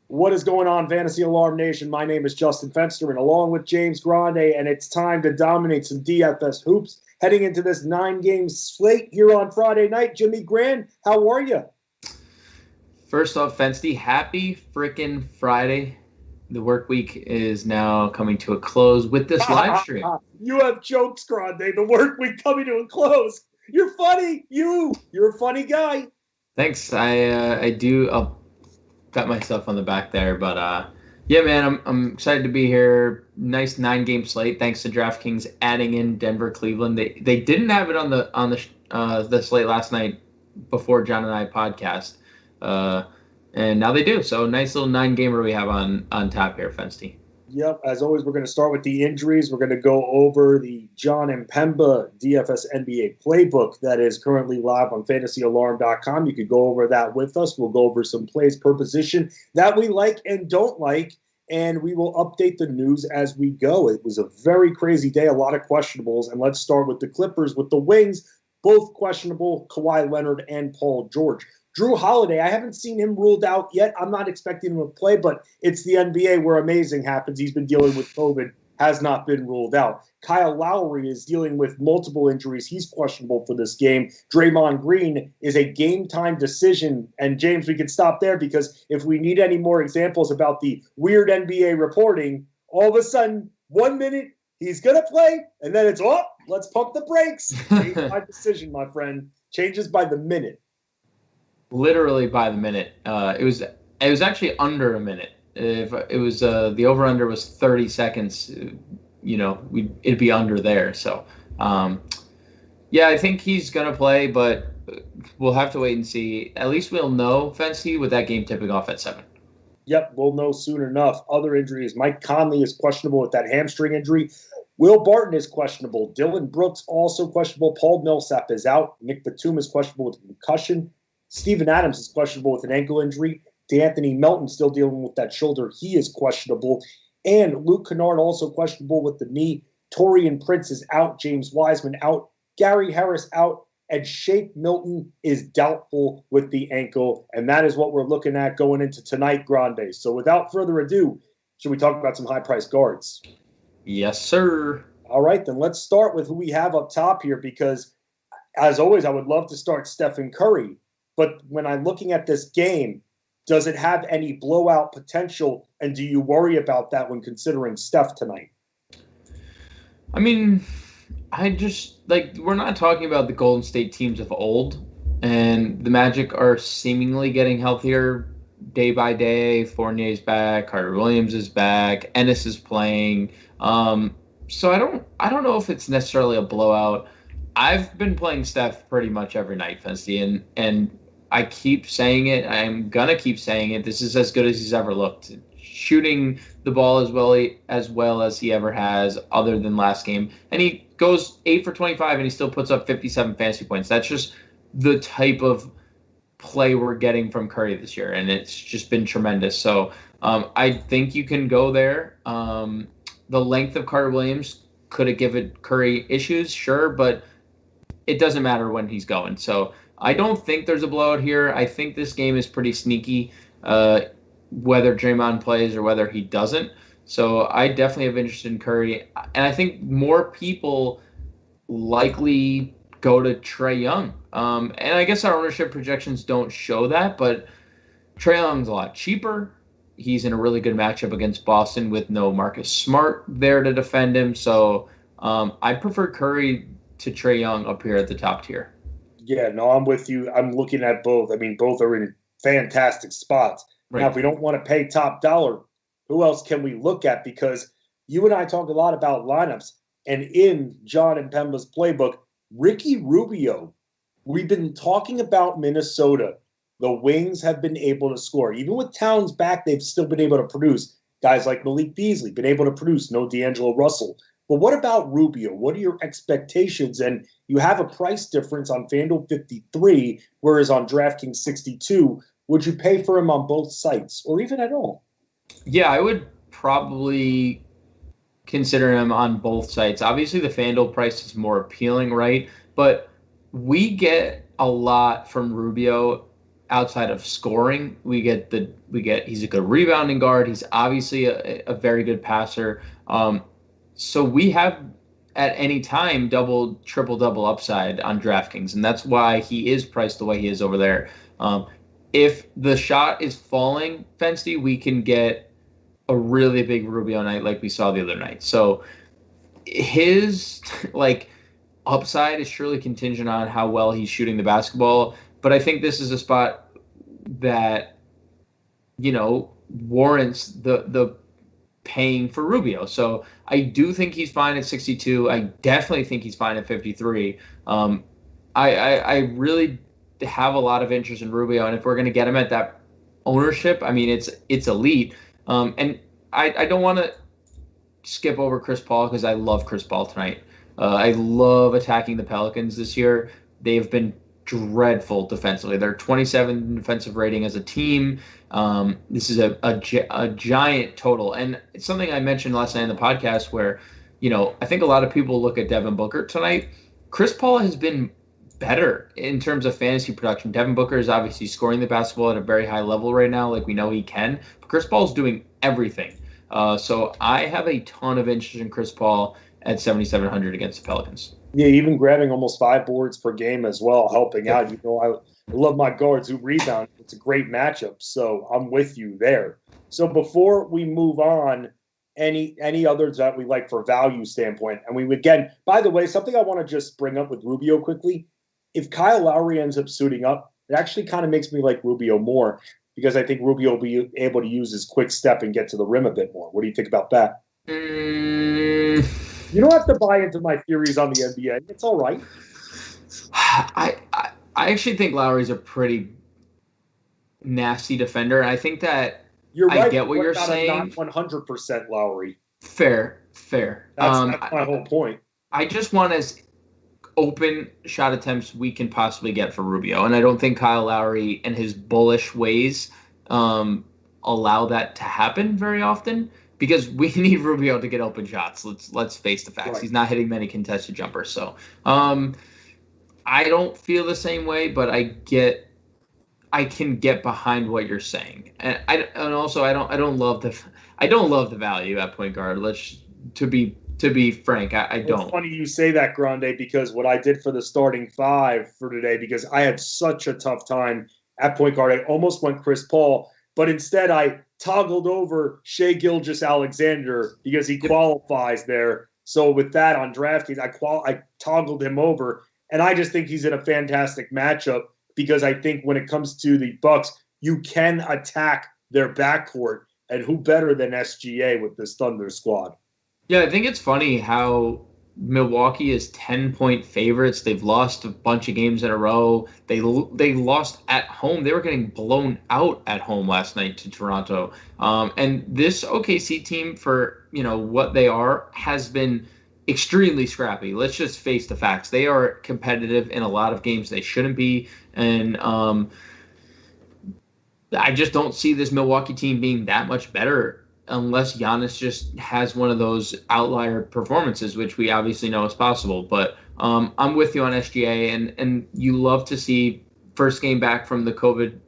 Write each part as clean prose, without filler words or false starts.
What is going on, Fantasy Alarm Nation? My name is Justin Fensterman, along with James Grande, and it's time to dominate some DFS hoops. Heading into this 9-game slate here on Friday night. Jimmy Grand, how are you? First off, Fensty, happy freaking Friday. The work week is now coming to a close with this live stream. You have jokes, Grande. The work week coming to a close. You're funny. You're a funny guy. Thanks. I do. I'll pat myself on the back there, but yeah, man, I'm excited to be here. Nice 9-game slate. Thanks to DraftKings adding in Denver, Cleveland. They didn't have it on the slate last night before John and I podcast, and now they do. So nice little 9-gamer we have on tap here, Fensty. Yep. As always, we're going to start with the injuries. We're going to go over the John and Pemba DFS NBA playbook that is currently live on fantasyalarm.com. You could go over that with us. We'll go over some plays per position that we like and don't like, and we will update the news as we go. It was a very crazy day, a lot of questionables, and let's start with the Clippers with the Wings, both questionable, Kawhi Leonard and Paul George. Drew Holiday, I haven't seen him ruled out yet. I'm not expecting him to play, but it's the NBA where amazing happens. He's been dealing with COVID, has not been ruled out. Kyle Lowry is dealing with multiple injuries. He's questionable for this game. Draymond Green is a game-time decision. And, James, we could stop there because if we need any more examples about the weird NBA reporting, all of a sudden, 1 minute, he's going to play, and then it's, let's pump the brakes. Game-time decision, my friend. Changes by the minute. Literally by the minute. It was actually under a minute. If it was the over under was 30 seconds, it'd be under there. So yeah, I think he's gonna play, but we'll have to wait and see. At least we'll know, Fancy, with that game tipping off at 7. Yep, we'll know soon enough. Other injuries: Mike Conley is questionable with that hamstring injury. Will Barton is questionable. Dylan Brooks also questionable. Paul Millsap is out. Nick Batum is questionable with a concussion. Steven Adams is questionable with an ankle injury. DeAnthony Melton still dealing with that shoulder. He is questionable. And Luke Kennard also questionable with the knee. Taurean Prince is out. James Wiseman out. Gary Harris out. And Shake Milton is doubtful with the ankle. And that is what we're looking at going into tonight, Grande. So without further ado, should we talk about some high-priced guards? Yes, sir. All right, then let's start with who we have up top here because, as always, I would love to start Stephen Curry. But when I'm looking at this game, does it have any blowout potential? And do you worry about that when considering Steph tonight? I mean, we're not talking about the Golden State teams of old. And the Magic are seemingly getting healthier day by day. Fournier's back. Carter Williams is back. Ennis is playing. So I don't know if it's necessarily a blowout. I've been playing Steph pretty much every night, Fencey, and I keep saying it. I'm going to keep saying it. This is as good as he's ever looked. Shooting the ball as well as he ever has other than last game. And he goes 8 for 25 and he still puts up 57 fantasy points. That's just the type of play we're getting from Curry this year. And it's just been tremendous. So I think you can go there. The length of Carter Williams, could it give it Curry issues? Sure, but it doesn't matter when he's going. So I don't think there's a blowout here. I think this game is pretty sneaky, whether Draymond plays or whether he doesn't. So I definitely have interest in Curry. And I think more people likely go to Trae Young. And I guess our ownership projections don't show that, but Trae Young's a lot cheaper. He's in a really good matchup against Boston with no Marcus Smart there to defend him. So I prefer Curry to Trae Young up here at the top tier. Yeah, no, I'm with you. I'm looking at both. I mean, both are in fantastic spots. Right. Now, if we don't want to pay top dollar, who else can we look at? Because you and I talk a lot about lineups, and in John and Pemba's playbook, Ricky Rubio, we've been talking about Minnesota. The Wings have been able to score. Even with Towns back, they've still been able to produce. Guys like Malik Beasley, been able to produce. No D'Angelo Russell. But what about Rubio? What are your expectations? And you have a price difference on FanDuel 53, whereas on DraftKings 62. Would you pay for him on both sites or even at all? Yeah, I would probably consider him on both sites. Obviously, the FanDuel price is more appealing, right? But we get a lot from Rubio outside of scoring. He's a good rebounding guard. He's obviously a very good passer. So we have at any time triple double upside on DraftKings, and that's why he is priced the way he is over there. If the shot is falling, Fensty, we can get a really big Rubio night like we saw the other night. So his upside is surely contingent on how well he's shooting the basketball. But I think this is a spot that, warrants the paying for Rubio. So I do think he's fine at 62. I definitely think he's fine at 53. I really have a lot of interest in Rubio, and if we're going to get him at that ownership, I mean, it's elite. And I don't want to skip over Chris Paul because I love Chris Paul tonight. I love attacking the Pelicans this year. They've been dreadful defensively. They're 27 defensive rating as a team. This is a giant total. And it's something I mentioned last night in the podcast where, I think a lot of people look at Devin Booker tonight. Chris Paul has been better in terms of fantasy production. Devin Booker is obviously scoring the basketball at a very high level right now, like we know he can. But Chris Paul's doing everything. So I have a ton of interest in Chris Paul at 7,700 against the Pelicans. Yeah, even grabbing almost 5 boards per game as well, helping out. I love my guards who rebound. It's a great matchup, so I'm with you there. So before we move on, any others that we like for value standpoint? And we again, by the way, something I want to just bring up with Rubio quickly. If Kyle Lowry ends up suiting up, it actually kind of makes me like Rubio more because I think Rubio will be able to use his quick step and get to the rim a bit more. What do you think about that? You don't have to buy into my theories on the NBA. It's all right. I actually think Lowry's a pretty nasty defender. I think that you're right. I get what you're saying. Not 100% Lowry. Fair. That's my whole point. I just want as open shot attempts we can possibly get for Rubio, and I don't think Kyle Lowry and his bullish ways allow that to happen very often. Because we need Rubio to get open shots. Let's face the facts. Right. He's not hitting many contested jumpers. So I don't feel the same way, but I can get behind what you're saying. And also I don't love the value at point guard. To be frank, I don't. It's funny you say that, Grande, because what I did for the starting 5 for today, because I had such a tough time at point guard, I almost went Chris Paul, but instead I toggled over Shai Gilgeous-Alexander because he qualifies there. So with that on DraftKings, I toggled him over, and I just think he's in a fantastic matchup because I think when it comes to the Bucks, you can attack their backcourt, and who better than SGA with this Thunder squad? Yeah, I think it's funny how Milwaukee is 10-point favorites. They've lost a bunch of games in a row. They lost at home. They were getting blown out at home last night to Toronto. And this OKC team, for what they are, has been extremely scrappy. Let's just face the facts. They are competitive in a lot of games they shouldn't be. And I just don't see this Milwaukee team being that much better unless Giannis just has one of those outlier performances, which we obviously know is possible. But I'm with you on SGA, and you love to see first game back from the COVID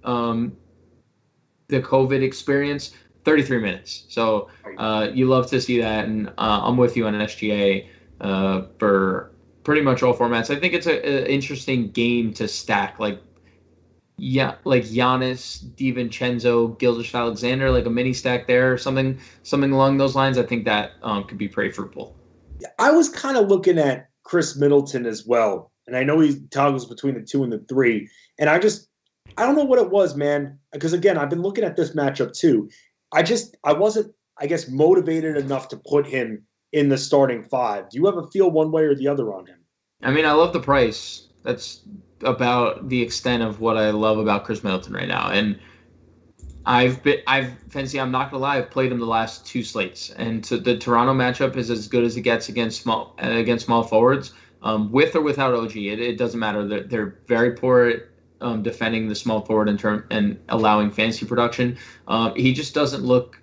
experience, 33 minutes. So you love to see that, and I'm with you on SGA for pretty much all formats. I think it's an interesting game to stack, like Giannis, DiVincenzo, Gilgeous-Alexander, like a mini stack there, or something along those lines. I think that could be pretty fruitful. I was kind of looking at Chris Middleton as well, and I know he toggles between the 2 and the 3, and I don't know what it was, man, because again, I've been looking at this matchup too. I wasn't, I guess, motivated enough to put him in the starting 5. Do you have a feel one way or the other on him? I mean, I love the price. That's about the extent of what I love about Chris Middleton right now. And Fancy, I'm not gonna lie, I've played him the last 2 slates, and the Toronto matchup is as good as it gets against small forwards, with or without OG. It doesn't matter. They're very poor at defending the small forward and allowing fantasy production. He just doesn't look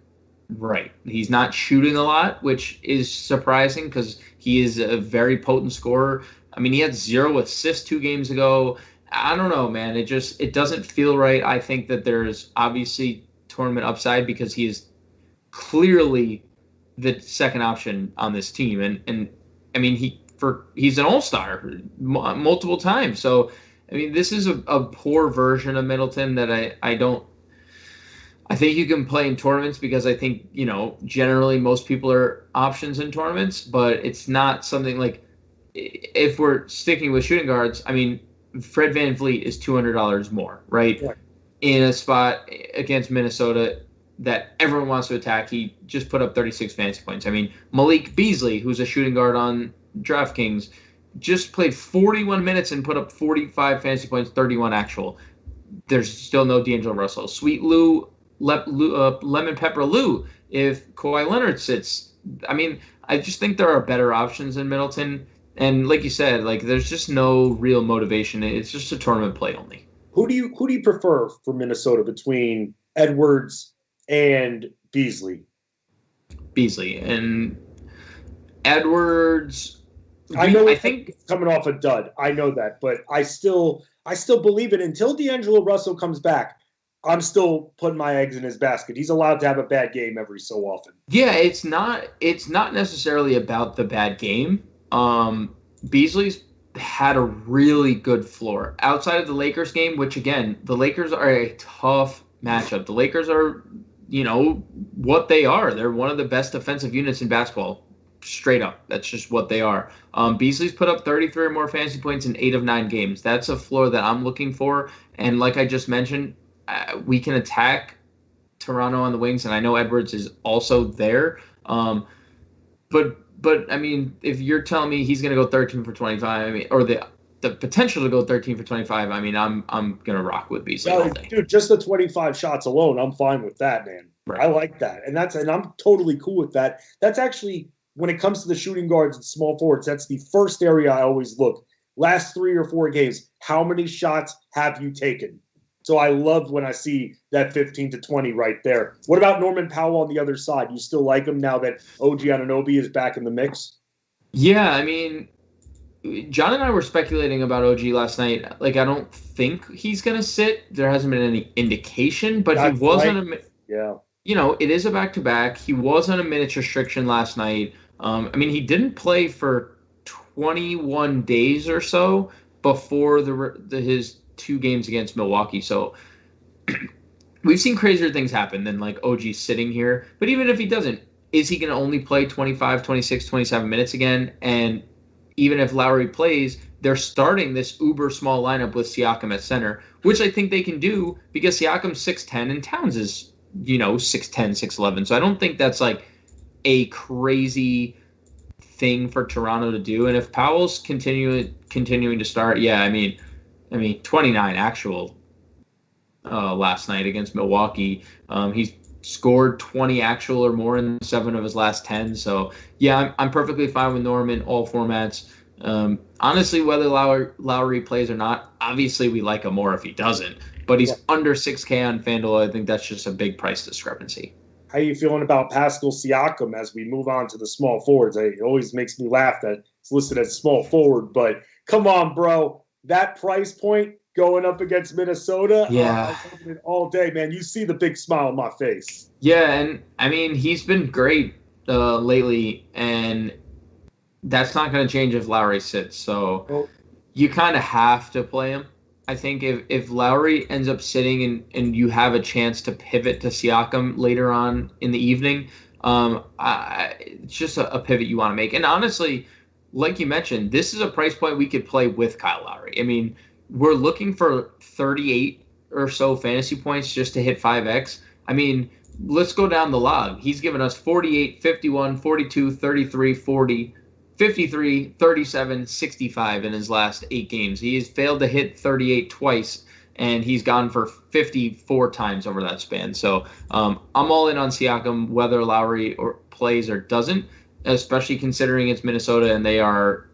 right. He's not shooting a lot, which is surprising because he is a very potent scorer. I mean, he had 0 assists 2 games ago. I don't know, man. It doesn't feel right. I think that there's obviously tournament upside because he is clearly the second option on this team, and I mean he's an all-star multiple times. So I mean this is a poor version of Middleton that I don't. I think you can play in tournaments because I think generally most people are options in tournaments, but it's not something like if we're sticking with shooting guards. I mean Fred VanVleet is $200 more, right? Yeah. In a spot against Minnesota that everyone wants to attack. He just put up 36 fantasy points. I mean, Malik Beasley, who's a shooting guard on DraftKings, just played 41 minutes and put up 45 fantasy points, 31 actual. There's still no D'Angelo Russell. Sweet Lemon Pepper Lou, if Kawhi Leonard sits. I mean, I just think there are better options in Middleton. And like you said, like there's just no real motivation. It's just a tournament play only. Who do you prefer for Minnesota between Edwards and Beasley? Beasley and Edwards. I think coming off a dud. I know that, but I still believe it until D'Angelo Russell comes back. I'm still putting my eggs in his basket. He's allowed to have a bad game every so often. Yeah, it's not necessarily about the bad game. Beasley's had a really good floor outside of the Lakers game, which again, the Lakers are a tough matchup. The Lakers are, what they are. They're one of the best defensive units in basketball. Straight up. That's just what they are. Beasley's put up 33 or more fantasy points in 8 of 9 games. That's a floor that I'm looking for. And like I just mentioned, we can attack Toronto on the wings, and I know Edwards is also there. But I mean, if you're telling me he's going to go 13 for 25, I mean, or the potential to go 13 for 25, I mean, I'm going to rock with Beasley all day. Dude, just the 25 shots alone, I'm fine with that, man. Right. I like that. And I'm totally cool with that. That's actually, when it comes to the shooting guards and small forwards, that's the first area I always look. Last 3 or 4 games, how many shots have you taken? So I love when I see that 15 to 20 right there. What about Norman Powell on the other side? You still like him now that OG Anunoby is back in the mix? Yeah, I mean, John and I were speculating about OG last night. Like, I don't think he's going to sit. There hasn't been any indication, but he was on a it is a back-to-back. He was on a minutes restriction last night. I mean, he didn't play for 21 days or so before his 2 games against Milwaukee. So we've seen crazier things happen than like OG sitting here. But even if he doesn't, is he going to only play 25, 26, 27 minutes again? And even if Lowry plays, they're starting this uber small lineup with Siakam at center, which I think they can do because Siakam's 6'10 and Towns is, 6'10, 6'11. So I don't think that's like a crazy thing for Toronto to do. And if Powell's continuing to start, yeah, I mean 29 actual last night against Milwaukee. He's scored 20 actual or more in 7 of his last 10. So, yeah, I'm perfectly fine with Norman, all formats. Honestly, whether Lowry plays or not, obviously we like him more if he doesn't. But he's under 6K on FanDuel. I think that's just a big price discrepancy. How are you feeling about Pascal Siakam as we move on to the small forwards? It always makes me laugh that it's listed as small forward. But come on, bro. That price point going up against Minnesota, yeah, all day, man. You see the big smile on my face. Yeah, and I mean he's been great lately, and that's not going to change if Lowry sits. So you kind of have to play him. I think if Lowry ends up sitting and you have a chance to pivot to Siakam later on in the evening, it's just a pivot you want to make. And honestly, like you mentioned, this is a price point we could play with Kyle Lowry. I mean, we're looking for 38 or so fantasy points just to hit 5X. I mean, let's go down the log. He's given us 48, 51, 42, 33, 40, 53, 37, 65 in his last 8 games. He has failed to hit 38 twice, and he's gone for 54 times over that span. So I'm all in on Siakam, whether Lowry plays or doesn't, especially considering it's Minnesota and they are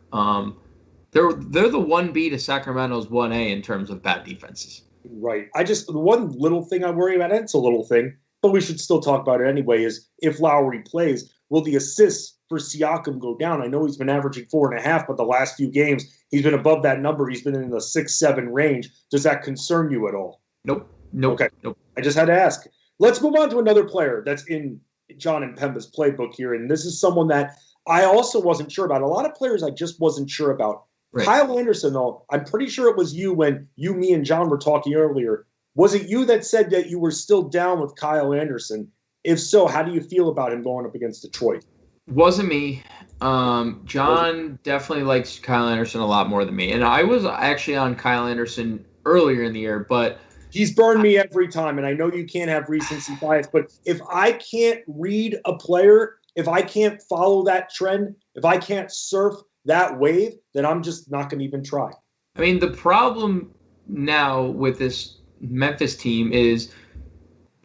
they're the 1B to Sacramento's 1A in terms of bad defenses. Right. The one little thing I worry about, and it's a little thing, but we should still talk about it anyway, is if Lowry plays, will the assists for Siakam go down? I know he's been averaging 4.5, but the last few games he's been above that number. He's been in the 6-7 range. Does that concern you at all? Nope. Okay. Nope. I just had to ask. Let's move on to another player that's in John and Pemba's playbook here, and this is someone that I also wasn't sure about. A lot of players I just wasn't sure about. Right. Kyle Anderson, though, I'm pretty sure it was you when you, me, and John were talking earlier. Was it you that said that you were still down with Kyle Anderson? If so, how do you feel about him going up against Detroit? Wasn't me. John definitely likes Kyle Anderson a lot more than me. And I was actually on Kyle Anderson earlier in the year, but he's burned me every time. And I know you can't have recency bias, but if I can't read a player, if I can't follow that trend, if I can't surf that wave, then I'm just not going to even try. I mean, the problem now with this Memphis team is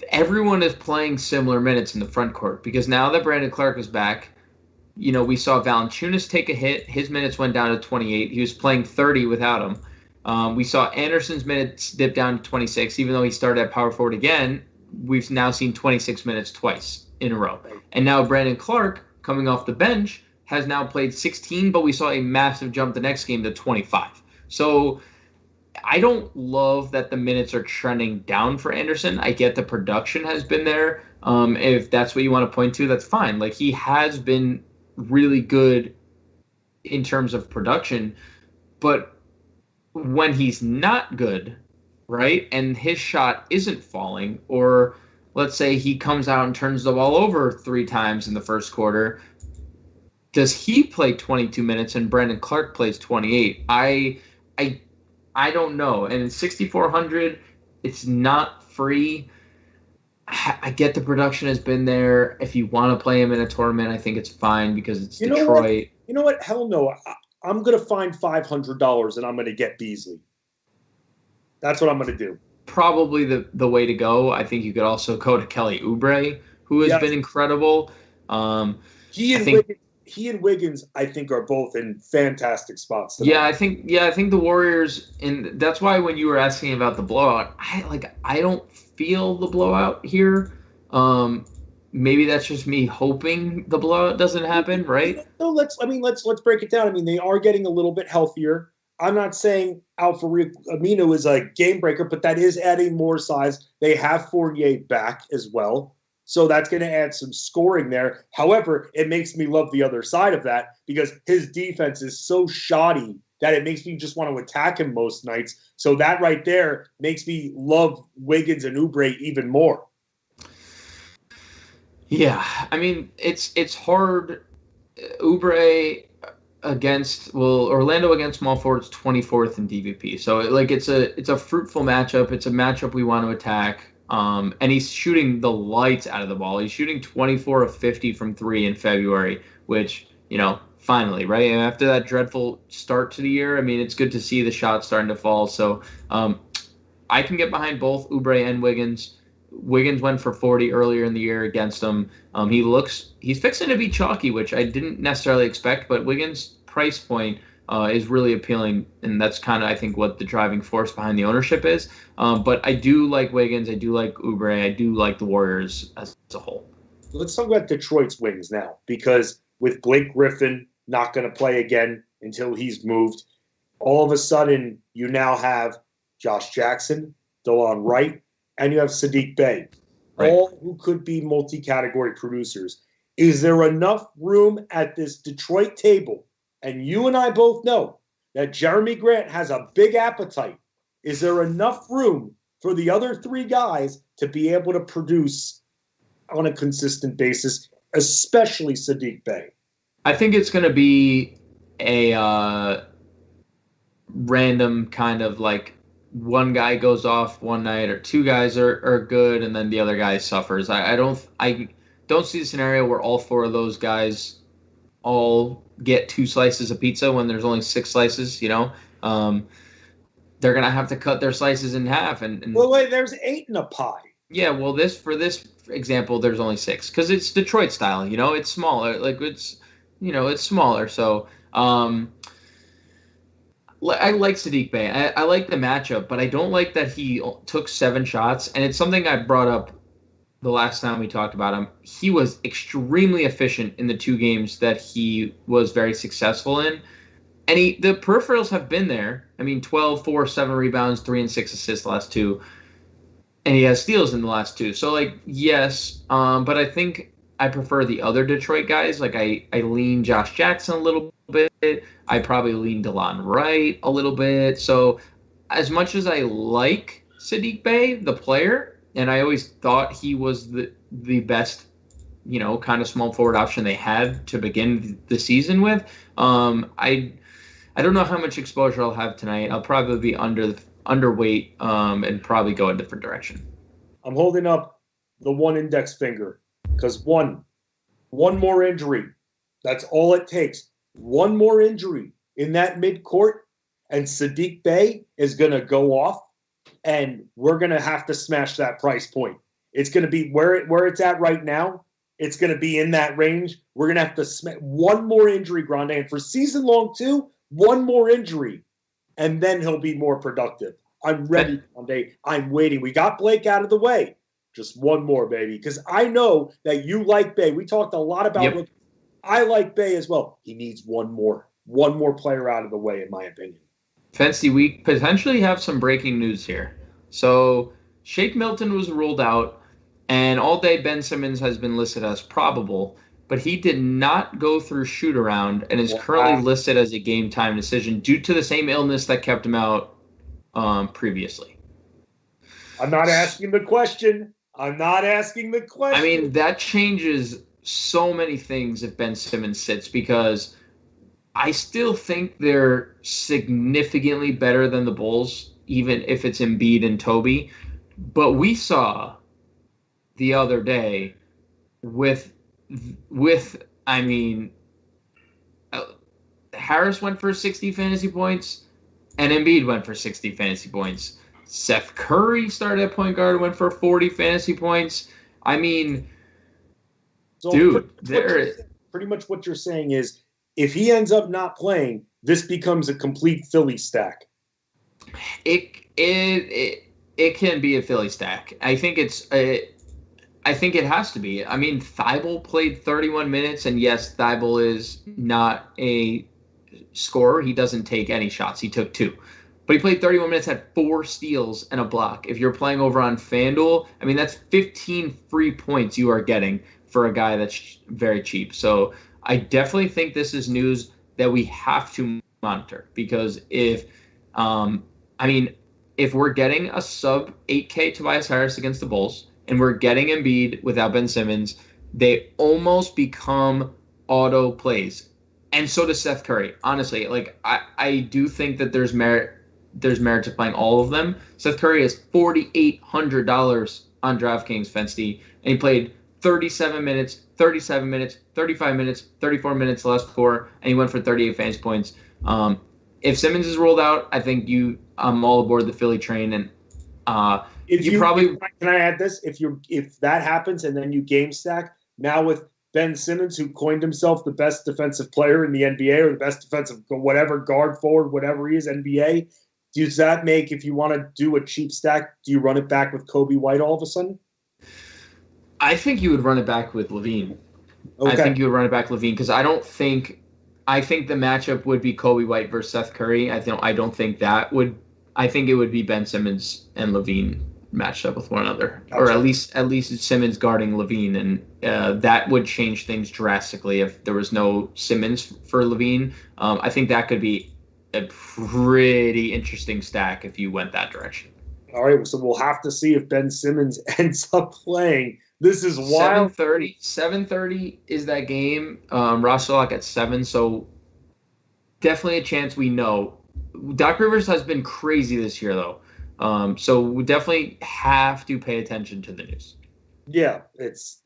everyone is playing similar minutes in the front court because now that Brandon Clark is back, we saw Valanciunas take a hit. His minutes went down to 28. He was playing 30 without him. We saw Anderson's minutes dip down to 26, even though he started at power forward again. We've now seen 26 minutes twice in a row. And now Brandon Clark, coming off the bench, has now played 16, but we saw a massive jump the next game to 25. So I don't love that the minutes are trending down for Anderson. I get the production has been there. If that's what you want to point to, that's fine. Like, he has been really good in terms of production, but when he's not good, right, and his shot isn't falling, or let's say he comes out and turns the ball over 3 times in the first quarter, does he play 22 minutes and Brandon Clark plays 28? I don't know. And in 6,400, it's not free. I get the production has been there. If you want to play him in a tournament, I think it's fine because it's Detroit. You know what? Hell no. I'm going to find $500 and I'm going to get Beasley. That's what I'm going to do. Probably the way to go. I think you could also go to Kelly Oubre, who has been incredible. He and Wiggins, I think, are both in fantastic spots tonight. Yeah, I think the Warriors, and that's why when you were asking about the blowout, I don't feel the blowout here. Maybe that's just me hoping the blowout doesn't happen, right? No, let's break it down. I mean, they are getting a little bit healthier. I'm not saying Al-Farouq Aminu is a game breaker, but that is adding more size. They have Fournier back as well. So that's going to add some scoring there. However, it makes me love the other side of that because his defense is so shoddy that it makes me just want to attack him most nights. So that right there makes me love Wiggins and Oubre even more. Yeah, I mean, it's hard. Oubre Orlando against small forwards 24th in DVP. So it's a fruitful matchup. It's a matchup we want to attack. And he's shooting the lights out of the ball. He's shooting 24 of 50 from 3 in February, which, finally, right? And after that dreadful start to the year, I mean, it's good to see the shots starting to fall. So I can get behind both Oubre and Wiggins. Wiggins went for 40 earlier in the year against him. He's fixing to be chalky, which I didn't necessarily expect, but Wiggins' price point is really appealing, and that's kind of, I think, what the driving force behind the ownership is. But I do like Wiggins. I do like Oubre. I do like the Warriors as a whole. Let's talk about Detroit's wings now, because with Blake Griffin not going to play again until he's moved, all of a sudden you now have Josh Jackson, DeLon Wright, and you have Saddiq Bey, all who could be multi-category producers. Is there enough room at this Detroit table? And you and I both know that Jeremy Grant has a big appetite. Is there enough room for the other 3 guys to be able to produce on a consistent basis, especially Saddiq Bey? I think it's going to be a random kind of like one guy goes off one night or 2 guys are good and then the other guy suffers. I don't see a scenario where all 4 of those guys all get 2 slices of pizza when there's only 6 slices, they're going to have to cut their slices in half. And well, wait, there's 8 in a pie. Yeah, well, for this example, there's only 6 because it's Detroit style, it's smaller. It's smaller. So I like Saddiq Bey. I like the matchup, but I don't like that he took 7 shots. And it's something I brought up the last time we talked about him, he was extremely efficient in the 2 games that he was very successful in. And the peripherals have been there. I mean, 12, 4, 7 rebounds, 3 and 6 assists the last 2. And he has steals in the last 2. So, like, yes. But I think I prefer the other Detroit guys. Like, I lean Josh Jackson a little bit. I probably lean DeLon Wright a little bit. So, as much as I like Sadiq Bey, the player, and I always thought he was the best, kind of small forward option they had to begin the season with, I don't know how much exposure I'll have tonight. I'll probably be underweight and probably go a different direction. I'm holding up the one index finger because one more injury. That's all it takes. One more injury in that midcourt, and Sadiq Bey is going to go off, and we're going to have to smash that price point. It's going to be where it's at right now. It's going to be in that range. We're going to have to smash one more injury, Grande, and for season long too. One more injury, and then he'll be more productive. I'm ready, Grande. I'm waiting. We got Blake out of the way. Just one more, baby, because I know that you like Bey. We talked a lot about it. I like Bey as well. He needs one more player out of the way, in my opinion. Fancy, we potentially have some breaking news here. So Shake Milton was ruled out, and all day Ben Simmons has been listed as probable, but he did not go through shoot around and is currently listed as a game time decision due to the same illness that kept him out previously. I'm not asking the question. I mean, that changes so many things if Ben Simmons sits, because I still think they're significantly better than the Bulls, even if it's Embiid and Toby. But we saw the other day with Harris went for 60 fantasy points and Embiid went for 60 fantasy points. Seth Curry started at point guard, went for 40 fantasy points. I mean, so pretty much what you're saying is if he ends up not playing, this becomes a complete Philly stack. It can be a Philly stack. I think it has to be. I mean, Thibault played 31 minutes, and yes, Thibault is not a scorer. He doesn't take any shots. He took 2. But he played 31 minutes, had 4 steals and a block. If you're playing over on FanDuel, I mean, that's 15 free points you are getting for a guy that's very cheap. So I definitely think this is news that we have to monitor, because if we're getting a sub 8K Tobias Harris against the Bulls, and we're getting Embiid without Ben Simmons, they almost become auto plays. And so does Seth Curry. Honestly, like I do think that there's merit to playing all of them. Seth Curry is $4,800 on DraftKings, Fensty, and he played 37 minutes, 35 minutes, 34 minutes the last 4, and he went for 38 fantasy points. If Simmons is ruled out, I think I'm all aboard the Philly train, and can I add this? If that happens and then you game stack now with Ben Simmons, who coined himself the best defensive player in the NBA or the best defensive whatever guard forward, whatever he is, NBA, does that make, if you want to do a cheap stack, do you run it back with Kobe White all of a sudden? I think you would run it back with Levine. Okay. I think you would run it back Levine, because I think the matchup would be Kobe White versus Seth Curry. I don't think that would. I think it would be Ben Simmons and Levine matched up with one another, gotcha. Or at least Simmons guarding Levine, and that would change things drastically if there was no Simmons for Levine. I think that could be a pretty interesting stack if you went that direction. All right, so we'll have to see if Ben Simmons ends up playing. This is wild. 7:30 is that game. Roster lock at 7, so definitely a chance we know. Doc Rivers has been crazy this year, though. So we definitely have to pay attention to the news. Yeah,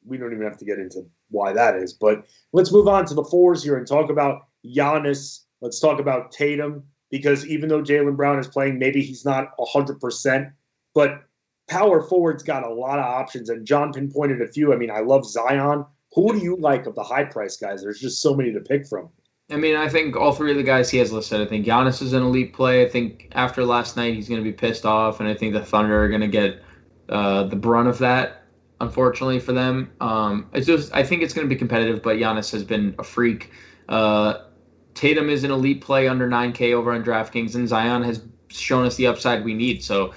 we don't even have to get into why that is. But let's move on to the 4s here and talk about Giannis. Let's talk about Tatum, because even though Jaylen Brown is playing, maybe he's not 100%. But power forward's got a lot of options, and John pinpointed a few. I mean, I love Zion. Who do you like of the high-price guys? There's just so many to pick from. I mean, I think all 3 of the guys he has listed. I think Giannis is an elite play. I think after last night he's going to be pissed off, and I think the Thunder are going to get the brunt of that. unfortunately for them. I think it's going to be competitive, but Giannis has been a freak. Tatum is an elite play under 9K over on DraftKings, and Zion has shown us the upside we need. So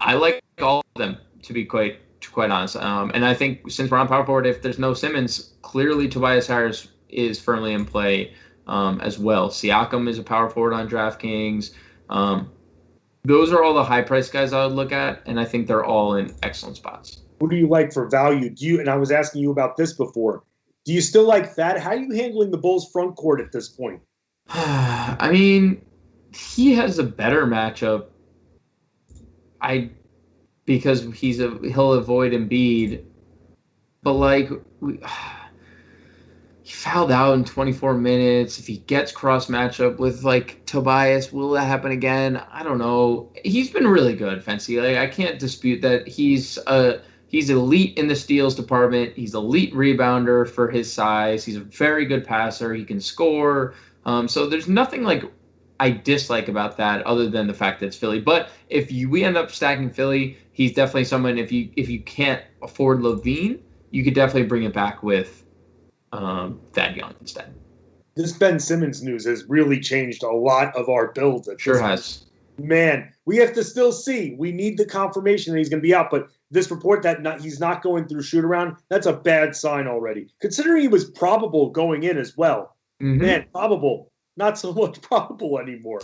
I like all of them, to be quite honest. And I think since we're on power forward, if there's no Simmons, clearly Tobias Harris is firmly in play as well. Siakam is a power forward on DraftKings. Those are all the high price guys I would look at, and I think they're all in excellent spots. Who do you like for value? And I was asking you about this before. Do you still like that? How are you handling the Bulls front court at this point? I mean, he has a better matchup. Because he'll avoid Embiid, but he fouled out in 24 minutes. If he gets cross matchup with Tobias, will that happen again? I don't know. He's been really good, Fancy. I can't dispute that he's elite in the steals department. He's elite rebounder for his size. He's a very good passer. He can score. So there's nothing I dislike about that other than the fact that it's Philly. But if we end up stacking Philly, he's definitely someone, if you can't afford LaVine, you could definitely bring it back with Thad Young instead. This Ben Simmons news has really changed a lot of our builds. Sure has. Man, we have to still see. We need the confirmation that he's going to be out, but this report that he's not going through shoot around, that's a bad sign already. Considering he was probable going in as well. Mm-hmm. Man, probable. Not so much probable anymore.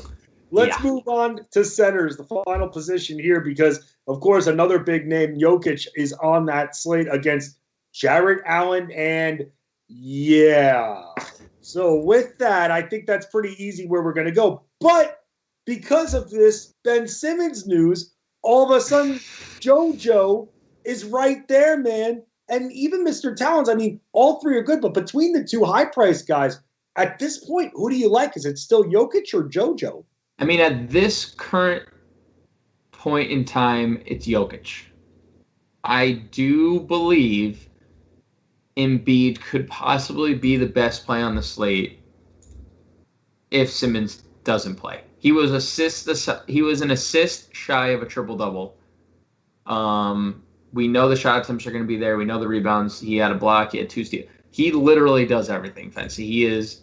Let's move on to centers, the final position here, because, of course, another big name, Jokic, is on that slate against Jarrett Allen. And, so with that, I think that's pretty easy where we're going to go. But because of this Ben Simmons news, all of a sudden, JoJo is right there, man. And even Mr. Towns, I mean, all three are good, but between the two high-priced guys, at this point, who do you like? Is it still Jokic or JoJo? I mean, at this current point in time, it's Jokic. I do believe Embiid could possibly be the best play on the slate if Simmons doesn't play. He was an assist shy of a triple-double. We know the shot attempts are going to be there. We know the rebounds. He had a block. He had 2 steals. He literally does everything, Fancy. He is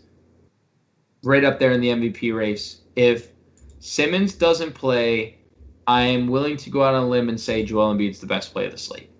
right up there in the MVP race. If Simmons doesn't play, I am willing to go out on a limb and say Joel Embiid's the best play of the slate.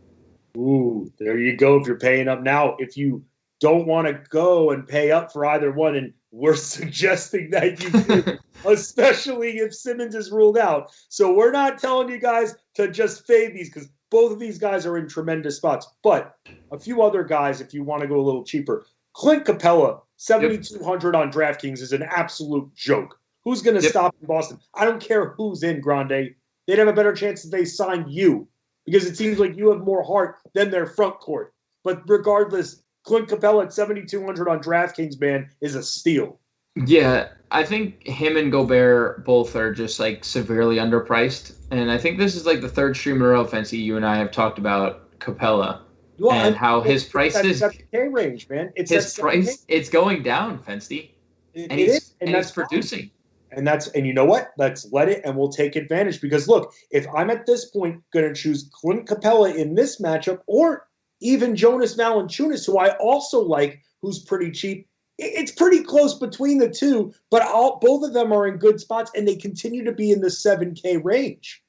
Ooh, there you go. If you're paying up now, if you don't want to go and pay up for either one, and we're suggesting that you do, especially if Simmons is ruled out. So we're not telling you guys to just fade these because both of these guys are in tremendous spots. But a few other guys, if you want to go a little cheaper. Clint Capella, 7,200 on DraftKings is an absolute joke. Who's going to stop in Boston? I don't care who's in, Grande. They'd have a better chance if they signed you because it seems like you have more heart than their front court. But regardless, Clint Capella at 7,200 on DraftKings, man, is a steal. Yeah, I think him and Gobert both are just severely underpriced. And I think this is the third stream in a row, Fancy, you and I have talked about Capella. Well, and how his price is K range, man. It's his price. It's going down, Fensty, and he's producing. And you know what? Let's let it, and we'll take advantage. Because look, if I'm at this point going to choose Clint Capella in this matchup, or even Jonas Valanciunas, who I also like, who's pretty cheap, it's pretty close between the two. But both of them are in good spots, and they continue to be in the 7K range.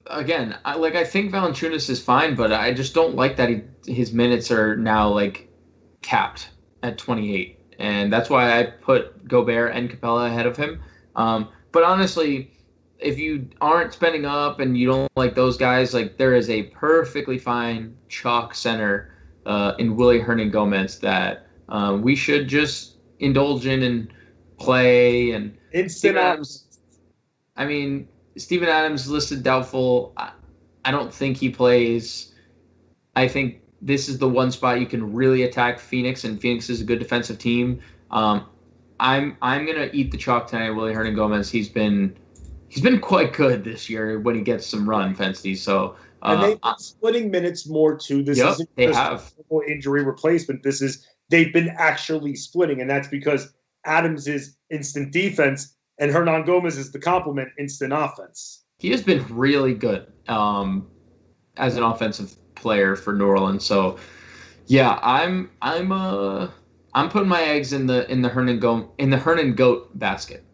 Again, I think Valanciunas is fine, but I just don't like that his minutes are now capped at 28, and that's why I put Gobert and Capella ahead of him. But honestly, if you aren't spending up and you don't like those guys, there is a perfectly fine chalk center in Willie Hernangomez that we should just indulge in and play. And Instant Adams. I mean, Steven Adams listed doubtful. I don't think he plays. I think this is the one spot you can really attack Phoenix, and Phoenix is a good defensive team. I'm gonna eat the chalk tonight, Willie Hernangomez. He's been quite good this year when he gets some run, Fensty. So and they've been splitting minutes more too. This isn't just injury replacement. They've been actually splitting, and that's because Adams is instant defense. And Hernangomez is the complement, instant offense. He has been really good. as an offensive player for New Orleans. So yeah, I'm putting my eggs in the Hernan goat basket.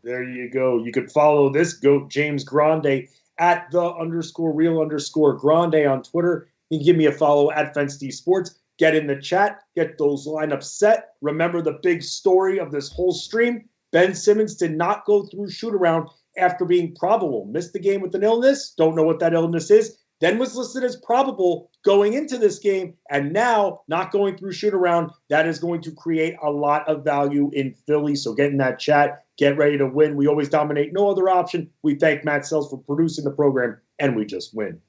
There you go. You could follow this GOAT, James Grande, at @the_real_Grande on Twitter. You can give me a follow at FenceD Sports. Get in the chat. Get those lineups set. Remember the big story of this whole stream. Ben Simmons did not go through shoot-around after being probable. Missed the game with an illness. Don't know what that illness is. Then was listed as probable going into this game, and now not going through shoot-around. That is going to create a lot of value in Philly. So get in that chat. Get ready to win. We always dominate. No other option. We thank Matt Sells for producing the program, and we just win.